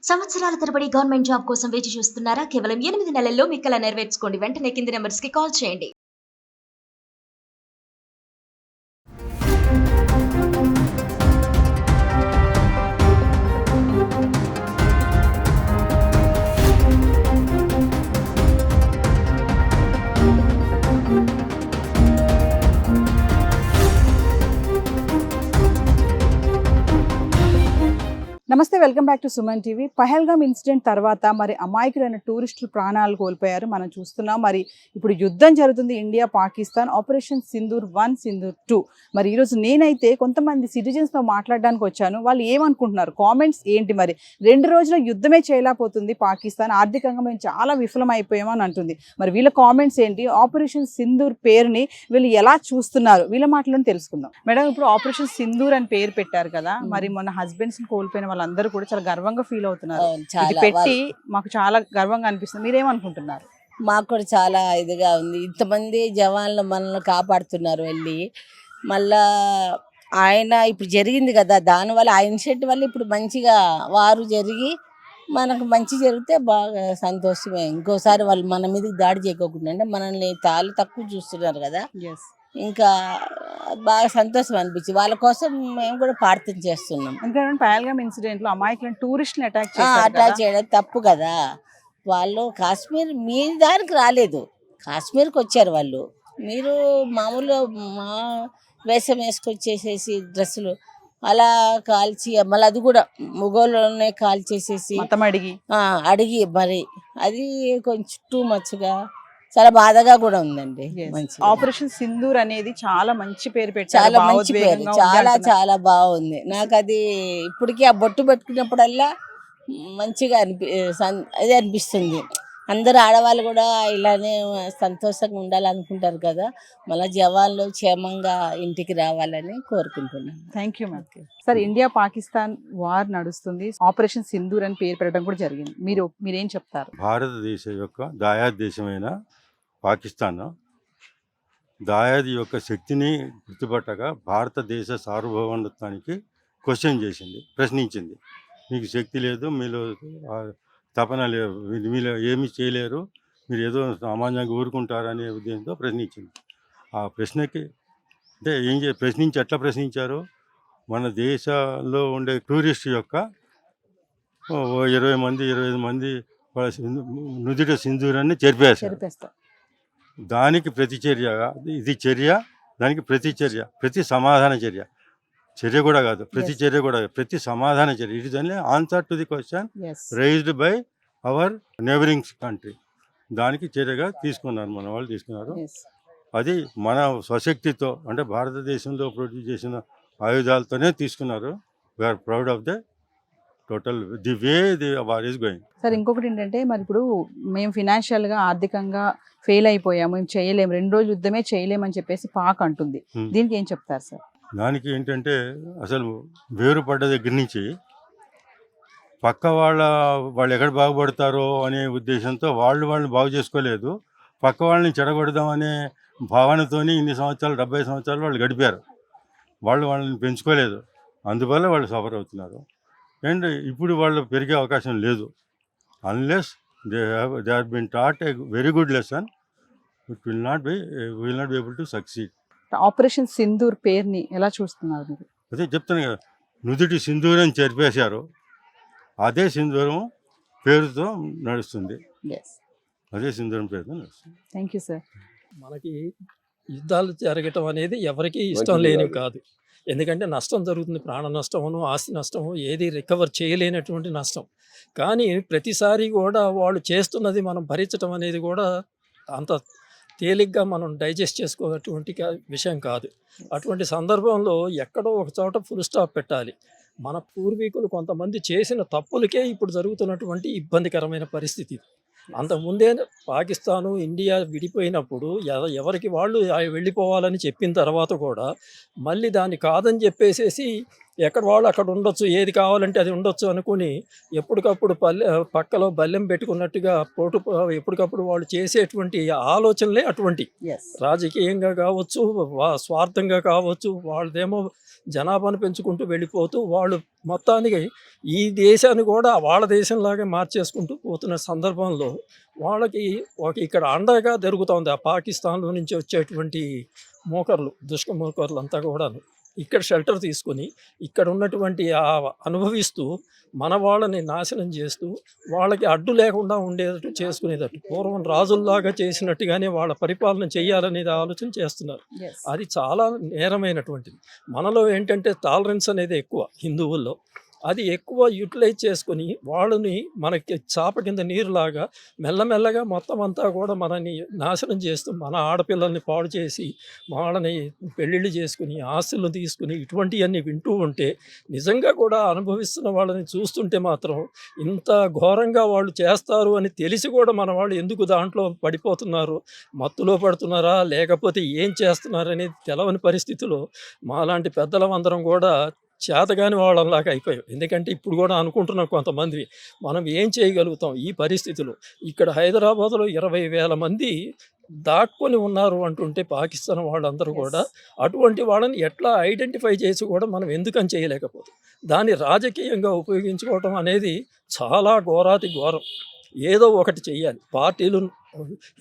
సంవత్సరాల తరబడి government job కోసం వేచి చూస్తున్నారా? కేవలం 8 నెలల్లో మీ కల నెరవేర్చుకోండి. వెంటనే కింది నంబర్స్‌కి కాల్ చేయండి. నమస్తే, welcome back to Suman TV. Pahalgam incident తర్వాత మరి అమాయకులైన టూరిస్టులు ప్రాణాలు కోల్పోయారు. మనం చూస్తున్నాం. మరి ఇప్పుడు యుద్ధం జరుగుతుంది ఇండియా పాకిస్తాన్, ఆపరేషన్ సింధూర్ 1, సింధూర్ 2. మరి ఈరోజు నేనైతే కొంతమంది సిటిజన్స్తో మాట్లాడడానికి వచ్చాను. వాళ్ళు ఏమనుకుంటున్నారు, కామెంట్స్ ఏంటి? మరి 2 రోజుల యుద్ధమే చేయలేకపోతుంది పాకిస్తాన్, ఆర్థికంగా మేము చాలా విఫలమైపోయామని అంటుంది. మరి వీళ్ళ కామెంట్స్ ఏంటి, ఆపరేషన్ సింధూర్ పేరుని వీళ్ళు ఎలా చూస్తున్నారు, వీళ్ళ మాటలను తెలుసుకుందాం. మేడం, ఇప్పుడు ఆపరేషన్ సింధూర్ అని పేరు పెట్టారు కదా, మరి మొన్న హస్బెండ్స్ కోల్పోయిన వాళ్ళందరూ కూడా చాలా గర్వంగా ఫీల్ అవుతున్నారు. ఇది పెట్టి మాకు చాలా గర్వంగా అనిపిస్తుంది. మీరేమనుకుంటున్నారు? మాకు కూడా చాలా ఇదిగా ఉంది. ఇంతమంది జవాన్లు మనల్ని కాపాడుతున్నారు వెళ్ళి. మళ్ళా ఆయన ఇప్పుడు జరిగింది కదా, దానివల్ల ఆ ఇన్సిడెంట్ వల్ల ఇప్పుడు మంచిగా వారు జరిగి మనకు మంచి జరిగితే బాగా సంతోషమే. ఇంకోసారి వాళ్ళు మన మీదకి దాడి చేయకోకుండా అంటే మనల్ని తాళ్ళు తక్కువ చూస్తున్నారు కదా, ఇంకా బాగా సంతోషం అనిపించింది. వాళ్ళ కోసం మేము కూడా ప్రార్థన చేస్తున్నాం. ఎందుకంటే పహల్గామ్ ఇన్సిడెంట్ లో అమాయకులను టూరిస్టులు అటాక్ చేయడం తప్పు కదా. వాళ్ళు కాశ్మీర్ మీ దానికి రాలేదు, కాశ్మీర్కి వచ్చారు వాళ్ళు. మీరు మామూలు మా వేషం వేసుకొచ్చేసేసి డ్రెస్సులు అలా కాల్చి, మళ్ళీ అది కూడా మొగోళ్ళనే కాల్చేసేసి అడిగి మరి అది కొంచెం టూ మచ్గా చాలా బాధగా కూడా ఉందండి. ఆపరేషన్ సింధూర్ అనేది చాలా మంచి పేరు పెట్టారు, చాలా మంచి పేరు, చాలా చాలా బాగుంది. నాకు అది ఇప్పటికీ ఆ బొట్టు పెట్టుకున్నప్పుడల్లా మంచిగా అదే అనిపిస్తుంది. అందరు ఆడవాళ్ళు కూడా ఇలానే సంతోషంగా ఉండాలనుకుంటారు కదా, మళ్ళీ జవాన్లు క్షేమంగా ఇంటికి రావాలని కోరుకుంటున్నాను. Thank you ma'am. Sir, India Pakistan war నడుస్తుంది, ఆపరేషన్ సింధూర్ అని పేరు పెట్టడం కూడా జరిగింది. మీరేం చెప్తారు? భారతదేశం యొక్క దాయాద్ దేశమైన పాకిస్తాన్ దాయాది యొక్క శక్తిని గుర్తుపట్టగా భారతదేశ సార్వభౌమత్వానికి క్వశ్చన్ చేసింది, ప్రశ్నించింది. మీకు శక్తి లేదు, మీలో తపన లేదు, మీలో ఏమీ చేయలేరు, మీరు ఏదో సామాన్యంగా ఊరుకుంటారనే ఉద్దేశంతో ప్రశ్నించింది. ఆ ప్రశ్నకి అంటే ప్రశ్నించి ఎట్లా ప్రశ్నించారు, మన దేశంలో ఉండే టూరిస్ట్ యొక్క 20 మంది 25 మంది నుదిట సింధూరాన్ని చెరిపేస్తారు. దానికి ప్రతిచర్యగా ఇది చర్య, దానికి ప్రతిచర్య, ప్రతి సమాధాన చర్య కూడా కాదు, ప్రతిచర్య కూడా కాదు, ప్రతి సమాధాన చర్య. It is only answer to the question raised by our neighbouring country. దానికి చర్యగా తీసుకున్నారు, మన వాళ్ళు తీసుకున్నారు. అది మన స్వశక్తితో అంటే భారతదేశంలో ప్రొడ్యూస్ చేసిన ఆయుధాలతోనే తీసుకున్నారు. We're proud of the total the way the war is going. Sir, ఇంకొకటి ఏంటంటే మరి ఇప్పుడు మేము ఫినాన్షియల్గా ఆర్థికంగా ఫెయిల్ అయిపోయాము, మేము చేయలేము, 2 రోజులు యుద్ధమే చేయలేమని చెప్పేసి పాక్ అంటుంది. దీనికి ఏం చెప్తారు సార్? దానికి ఏంటంటే అసలు వేరుపడ్డ దగ్గర నుంచి పక్క వాళ్ళు ఎక్కడ బాగుపడతారో అనే ఉద్దేశంతో వాళ్ళని బాగు చేసుకోలేదు, పక్క వాళ్ళని చెడగొడదాం అనే భావనతోని ఇన్ని సంవత్సరాలు 70 సంవత్సరాలు వాళ్ళు గడిపారు. వాళ్ళని పెంచుకోలేదు, అందువల్ల వాళ్ళు సఫర్ అవుతున్నారు. అండ్ ఇప్పుడు వాళ్ళు పెరిగే అవకాశం లేదు. Unless they are been taught a very good lesson, it will not be able to succeed. Operation Sindoor పేరుని ఎలా చూస్తున్నారు మీరు? అదే చెప్తాను కదా, నుదుటి సింధూరం చెరిపేశారు, అదే సింధూరం పేరుతో నడుస్తుంది, అదే సింధూరం పేరుతో నడుస్తుంది. Thank you sir. మనకి యుద్ధాలు జరగటం అనేది ఎవరికి ఇష్టం లేనివి కాదు. ఎందుకంటే నష్టం జరుగుతుంది, ప్రాణ నష్టమును ఆస్తి నష్టము, ఏది రికవర్ చేయలేనటువంటి నష్టం. కానీ ప్రతిసారి కూడా వాళ్ళు చేస్తున్నది మనం భరించడం అనేది కూడా అంత తేలిగ్గా మనం డైజెస్ట్ చేసుకోనటువంటి విషయం కాదు. అటువంటి సందర్భంలో ఎక్కడో ఒక చోట ఫుల్ స్టాప్ పెట్టాలి. మన పూర్వీకులు కొంతమంది చేసిన తప్పులకే ఇప్పుడు జరుగుతున్నటువంటి ఇబ్బందికరమైన పరిస్థితి. అంతకుముందే పాకిస్తాను ఇండియా విడిపోయినప్పుడు ఎవరికి వాళ్ళు వెళ్ళిపోవాలని చెప్పిన తర్వాత కూడా మళ్ళీ దాన్ని కాదని చెప్పేసేసి ఎక్కడ వాళ్ళు అక్కడ ఉండొచ్చు, ఏది కావాలంటే అది ఉండొచ్చు అనుకుని ఎప్పటికప్పుడు పక్కలో బల్లెం పెట్టుకున్నట్టుగా ఎప్పటికప్పుడు వాళ్ళు చేసేటువంటి ఆలోచనలే అటువంటి. రాజకీయంగా కావచ్చు, స్వార్థంగా కావచ్చు, వాళ్ళదేమో జనాభాను పెంచుకుంటూ వెళ్ళిపోతూ వాళ్ళు మొత్తానికి ఈ దేశాన్ని కూడా వాళ్ళ దేశంలాగే మార్చేసుకుంటూ పోతున్న సందర్భంలో వాళ్ళకి ఇక్కడ అండగా జరుగుతోంది ఆ పాకిస్తాన్లో నుంచి వచ్చేటువంటి దుష్ట మోకర్లు అంతా కూడా ఇక్కడ షెల్టర్ తీసుకొని ఇక్కడ ఉన్నటువంటి అనుభవిస్తూ మన వాళ్ళని నాశనం చేస్తూ వాళ్ళకి అడ్డు లేకుండా ఉండేటట్టు చేసుకునేటట్టు పూర్వం రాజుల్లాగా చేసినట్టుగానే వాళ్ళ పరిపాలన చేయాలనేది ఆలోచన చేస్తున్నారు. అది చాలా నేరమైనటువంటిది. మనలో ఏంటంటే టాలరెన్స్ అనేది ఎక్కువ హిందువుల్లో, అది ఎక్కువ యూటిలైజ్ చేసుకొని వాళ్ళని మనకి చాప కింద నీరులాగా మెల్లమెల్లగా మొత్తం అంతా కూడా మనని నాశనం చేస్తూ మన ఆడపిల్లల్ని పాడు చేసి వాళ్ళని పెళ్ళిళ్ళు చేసుకుని ఆస్తులను తీసుకుని ఇటువంటివన్నీ వింటూ ఉంటే నిజంగా కూడా అనుభవిస్తున్న వాళ్ళని చూస్తుంటే మాత్రం ఇంత ఘోరంగా వాళ్ళు చేస్తారు అని తెలిసి కూడా మన వాళ్ళు ఎందుకు దాంట్లో పడిపోతున్నారు, మత్తులో పడుతున్నారా లేకపోతే ఏం చేస్తున్నారు అనేది తెలవని పరిస్థితిలో మాలాంటి పెద్దలమందరం కూడా చేతగాని వాళ్ళలాగా అయిపోయాం. ఎందుకంటే ఇప్పుడు కూడా అనుకుంటున్నాం కొంతమంది మనం ఏం చేయగలుగుతాం ఈ పరిస్థితిలో. ఇక్కడ హైదరాబాద్లో 20,000 మంది దాక్కొని ఉన్నారు అంటుంటే పాకిస్తాన్ వాళ్ళందరూ కూడా అటువంటి వాళ్ళని ఎట్లా ఐడెంటిఫై చేసి కూడా మనం ఎందుకని చేయలేకపోతాం. దాన్ని రాజకీయంగా ఉపయోగించుకోవటం అనేది చాలా ఘోరాతి ఘోరం. ఏదో ఒకటి చెయ్యాలి. పార్టీలు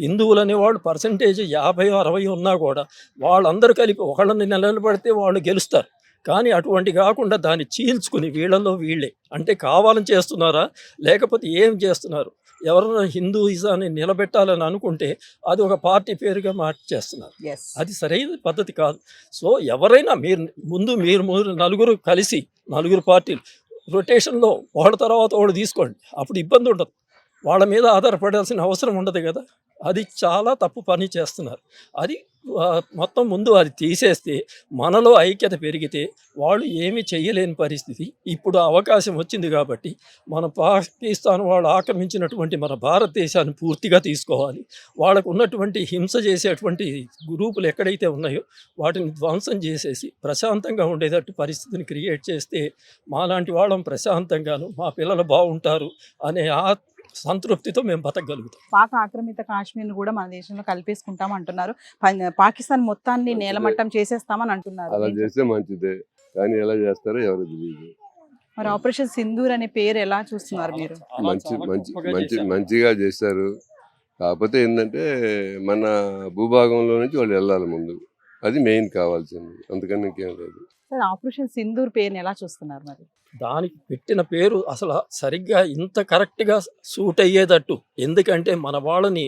హిందువులు అనేవాళ్ళు పర్సంటేజ్ 50-60 ఉన్నా కూడా వాళ్ళందరూ కలిపి ఒకళ్ళని నిలబడితే వాళ్ళు గెలుస్తారు. కానీ అటువంటి కాకుండా దాన్ని చీల్చుకుని వీళ్ళల్లో వీళ్ళే అంటే కావాలని చేస్తున్నారా లేకపోతే ఏం చేస్తున్నారు, ఎవరైనా హిందూయిజాన్ని నిలబెట్టాలని అనుకుంటే అది ఒక పార్టీ పేరుగా మార్చేస్తున్నారు. అది సరైన పద్ధతి కాదు. సో ఎవరైనా మీరు నలుగురు కలిసి 4 పార్టీలు రొటేషన్లో వాళ్ళ తర్వాత వాళ్ళు తీసుకోండి, అప్పుడు ఇబ్బంది ఉండదు, వాళ్ళ మీద ఆధారపడాల్సిన అవసరం ఉండదు కదా. అది చాలా తప్పు పని చేస్తున్నారు. అది మొత్తం ముందు అది తీసేస్తే మనలో ఐక్యత పెరిగితే వాళ్ళు ఏమీ చేయలేని పరిస్థితి. ఇప్పుడు అవకాశం వచ్చింది కాబట్టి మన పాకిస్తాన్ వాళ్ళు ఆక్రమించినటువంటి మన భారతదేశాన్ని పూర్తిగా తీసుకోవాలి. వాళ్ళకు ఉన్నటువంటి హింస చేసేటువంటి గ్రూపులు ఎక్కడైతే ఉన్నాయో వాటిని ధ్వంసం చేసేసి ప్రశాంతంగా ఉండేటట్టు పరిస్థితిని క్రియేట్ చేస్తే మాలాంటి వాళ్ళం ప్రశాంతంగాను మా పిల్లలు బాగుంటారు అనే సంతృప్తితో మేము బతకగలుగుతాం. పాక్ ఆక్రమిత కాశ్మీర్ను కూడా మన దేశంలో కలిపేసుకుంటాం అంటున్నారు. పాకిస్తాన్ మొత్తాన్ని నేలమట్టం చేసేస్తామని అంటున్నారు. అలా చేస్తే మంచిదే, కానీ ఎలా చేస్తారో ఎవరు తెలియదు. మరి ఆపరేషన్ సింధూర్ అనే పేరు ఎలా చూస్తున్నారు మీరు? మంచిగా చేస్తారు. కాకపోతే ఏంటంటే మన భూభాగంలో నుంచి వాళ్ళు వెళ్ళాలి ముందు, అది మెయిన్ కావాల్సింది, అందుకని ఇంకేం లేదు. ఆపరేషన్ సింధూర్ పేరుని ఎలా చూస్తున్నారు మరి? దానికి పెట్టిన పేరు అసలు సరిగ్గా ఇంత కరెక్ట్గా సూట్ అయ్యేటట్టు, ఎందుకంటే మన వాళ్ళని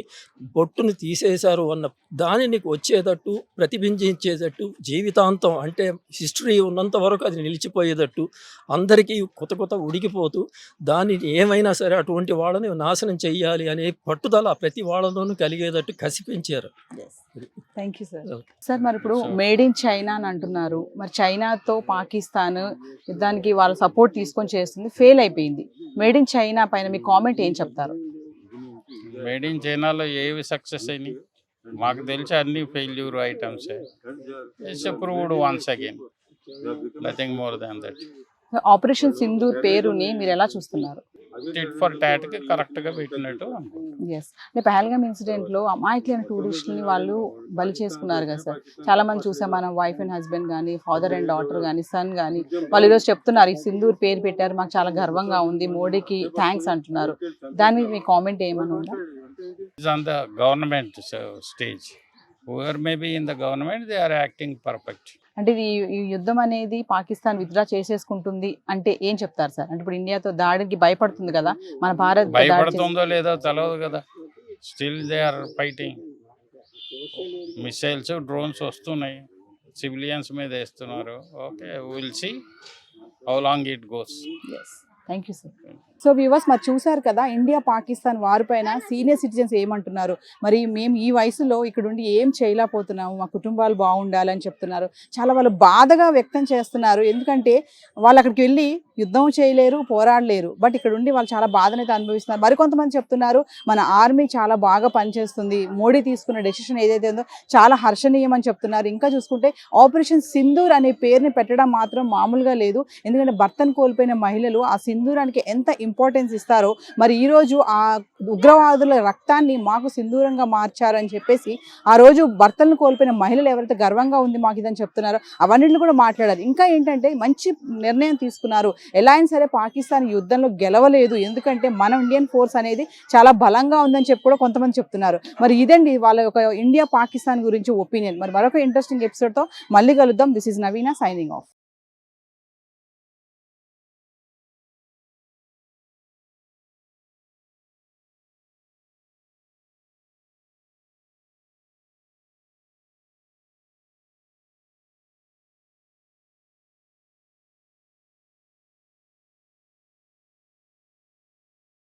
బొట్టుని తీసేశారు అన్న దానిని వచ్చేటట్టు ప్రతిబింబించేటట్టు జీవితాంతం అంటే హిస్టరీ ఉన్నంత వరకు అది నిలిచిపోయేటట్టు అందరికీ కొత్త ఉడికిపోతూ దాన్ని ఏమైనా సరే అటువంటి వాళ్ళని నాశనం చెయ్యాలి అనే పట్టుదల ప్రతి వాళ్ళలోనూ కలిగేటట్టు కసిపించారు. Thank you sir. సార్ మరి ఇప్పుడు మేడ్ ఇన్ చైనా అని అంటున్నారు, మరి చైనాతో పాకిస్తాన్ యుద్ధానికి వాళ్ళ సపోర్ట్ తీసుకొని చేస్తుంది, ఫెయిల్ అయిపోయింది. మేడ్ ఇన్ చైనా పైన మీ కామెంట్ ఏం చెప్తారు? మేడ్ ఇన్ చైనాలో ఏవి సక్సెస్ అయినాయి మాకు తెలిసి అన్ని failure items. It's proved once again, nothing more than that. Operation Sindoor పేరుని మీరు ఎలా చూస్తున్నారు? టిట్ ఫర్ టాట్ కి కరెక్ట్ గా పెట్టినట్టు. అంటే పహల్గామ్ ఇన్సిడెంట్ లో అమాయకులైన టూరిస్టులని వాళ్ళు బలి చేసుకున్నారు కదా సార్. చాలా మంది చూసాం మనం, వైఫ్ అండ్ హస్బెండ్ కానీ, ఫాదర్ అండ్ డాటర్ కానీ, సన్ కానీ, వాళ్ళు ఈరోజు చెప్తున్నారు ఈ సింధూర్ పేరు పెట్టారు మాకు చాలా గర్వంగా ఉంది, మోడీకి థ్యాంక్స్ అంటున్నారు. దాని మీద మీ కామెంట్ ఏమని ఉందా? It's on the government stage. Whoever may be in the government, they are acting perfect. అంటే ఈ యుద్ధం అనేది పాకిస్తాన్ విత్డ్రా చేసేసుకుంటుంది అంటే ఏం చెప్తారు సార్? అంటే ఇప్పుడు ఇండియాతో దాడికి భయపడుతుంది కదా మన భారత్. భయపడుతుందో లేదో తెలియదు కదా, still they are fighting. Missiles drones వస్తున్నాయి, సివిలియన్స్ మీద వేస్తున్నారు. Okay, will see how long it goes. Thank you sir. So viewers మరి చూశారు కదా ఇండియా పాకిస్తాన్ వార్ పైన సీనియర్ సిటిజన్స్ ఏమంటున్నారు. మరి మేము ఈ వయసులో ఇక్కడ ఉండి ఏం చేయలేకపోతున్నాము, మా కుటుంబాలు బాగుండాలని చెప్తున్నారు. చాలా వాళ్ళు బాధగా వ్యక్తం చేస్తున్నారు. ఎందుకంటే వాళ్ళు అక్కడికి వెళ్ళి యుద్ధం చేయలేరు, పోరాడలేరు. బట్ ఇక్కడ ఉండి వాళ్ళు చాలా బాధనైతే అనుభవిస్తున్నారు. మరికొంతమంది చెప్తున్నారు మన ఆర్మీ చాలా బాగా పనిచేస్తుంది, మోడీ తీసుకున్న డెసిషన్ ఏదైతే ఉందో చాలా హర్షణీయం అని చెప్తున్నారు. ఇంకా చూసుకుంటే ఆపరేషన్ సింధూర్ అనే పేరుని పెట్టడం మాత్రం మామూలుగా లేదు. ఎందుకంటే భర్తను కోల్పోయిన మహిళలు ఆ సింధూరానికి ఎంత ఇంపార్టెన్స్ ఇస్తారో, మరి ఈరోజు ఆ ఉగ్రవాదుల రక్తాన్ని మాకు సింధూరంగా మార్చారని చెప్పేసి ఆ రోజు భర్తలను కోల్పోయిన మహిళలు ఎవరైతే గర్వంగా ఉంది మాకు ఇదని చెప్తున్నారో అవన్నిటిని కూడా మాట్లాడారు. ఇంకా ఏంటంటే మంచి నిర్ణయం తీసుకున్నారు. ఎలా అయినా సరే పాకిస్తాన్ యుద్ధంలో గెలవలేదు, ఎందుకంటే మన ఇండియన్ ఫోర్స్ అనేది చాలా బలంగా ఉందని చెప్పి కూడా కొంతమంది చెప్తున్నారు. మరి ఇదండి వాళ్ళ యొక్క ఇండియా పాకిస్తాన్ గురించి ఒపీనియన్. మరి మరొక ఇంట్రెస్టింగ్ ఎపిసోడ్తో మళ్ళీ కలుద్దాం. This is Naveena signing of.